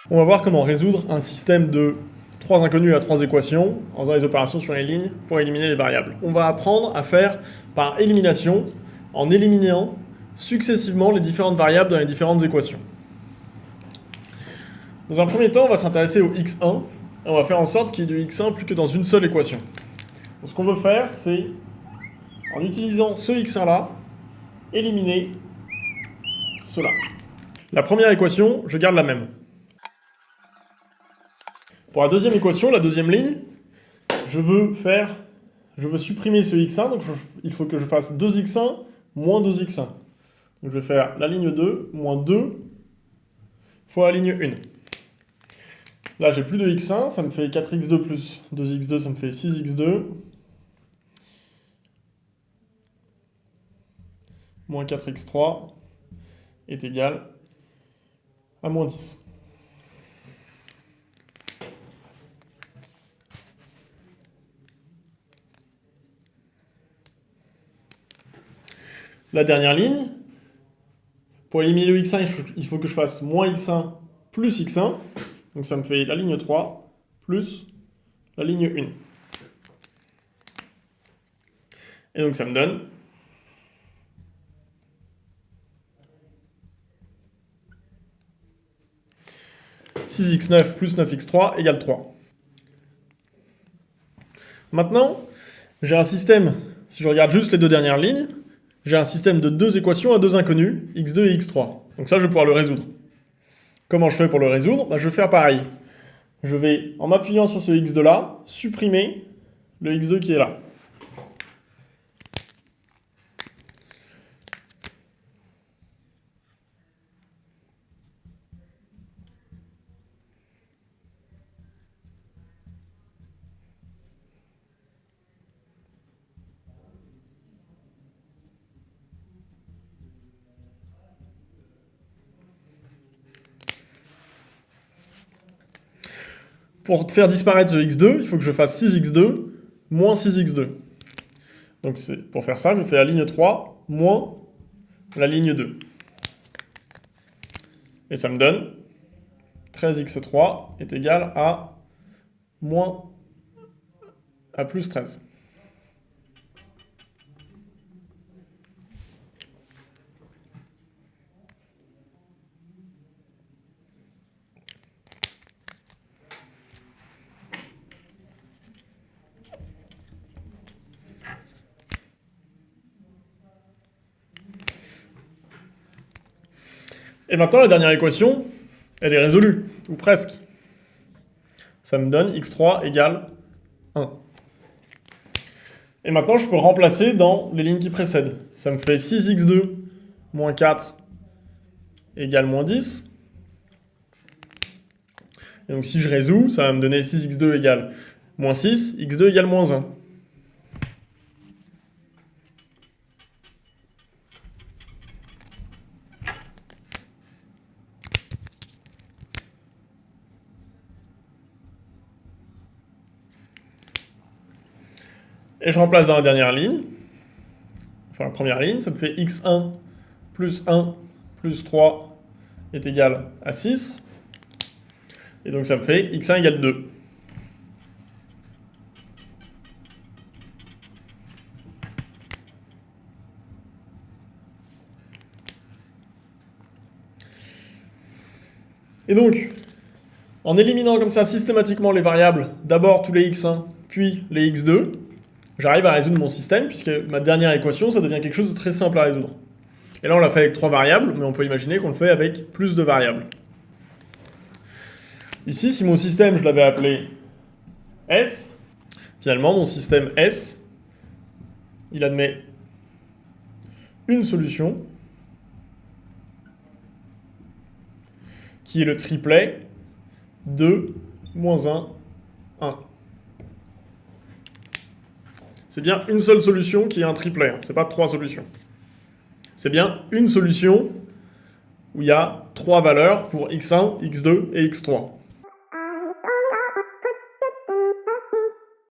On va voir comment résoudre un système de 3 inconnus à 3 équations en faisant les opérations sur les lignes pour éliminer les variables. On va apprendre à faire par élimination en éliminant successivement les différentes variables dans les différentes équations. Dans un premier temps, on va s'intéresser au x1 et on va faire en sorte qu'il y ait du x1 plus que dans une seule équation. Donc, ce qu'on veut faire, c'est, en utilisant ce x1 là, éliminer cela. La première équation, je garde la même. Pour la deuxième équation, la deuxième ligne, je veux supprimer ce x1, donc il faut que je fasse 2x1 moins 2x1. Donc je vais faire la ligne 2 moins 2 fois la ligne 1. Là, j'ai plus de x1, ça me fait 4x2 plus 2x2, ça me fait 6x2. Moins 4x3 est égal à moins 10. La dernière ligne, pour éliminer le x1, il faut que je fasse moins x1 plus x1. Donc ça me fait la ligne 3 plus la ligne 1. Et donc ça me donne « 6x9 plus 9x3 égale 3 ». Maintenant, j'ai un système, si je regarde juste les deux dernières lignes, j'ai un système de deux équations à deux inconnus, x2 et x3. Donc ça, je vais pouvoir le résoudre. Comment je fais pour le résoudre? Je vais faire pareil. Je vais, en m'appuyant sur ce x2 là, supprimer le x2 qui est là. Pour faire disparaître ce x2, il faut que je fasse 6x2 moins 6x2. Donc pour faire ça, je fais la ligne 3 moins la ligne 2. Et ça me donne 13x3 est égal à plus 13. Et maintenant, la dernière équation, elle est résolue, ou presque. Ça me donne x3 égale 1. Et maintenant, je peux remplacer dans les lignes qui précèdent. Ça me fait 6x2 moins 4 égale moins 10. Et donc si je résous, ça va me donner 6x2 égale moins 6, x2 égale moins 1. Et je remplace dans la dernière ligne, enfin la première ligne, ça me fait x1 plus 1 plus 3 est égal à 6. Et donc ça me fait x1 égale 2. Et donc, en éliminant comme ça systématiquement les variables, d'abord tous les x1, puis les x2, j'arrive à résoudre mon système, puisque ma dernière équation, ça devient quelque chose de très simple à résoudre. Et là, on l'a fait avec 3 variables, mais on peut imaginer qu'on le fait avec plus de variables. Ici, si mon système, je l'avais appelé S, finalement, mon système S, il admet une solution, qui est le triplet 2, moins 1, 1. C'est bien une seule solution qui est un triplet, hein. C'est pas 3 solutions. C'est bien une solution où il y a 3 valeurs pour x1, x2 et x3.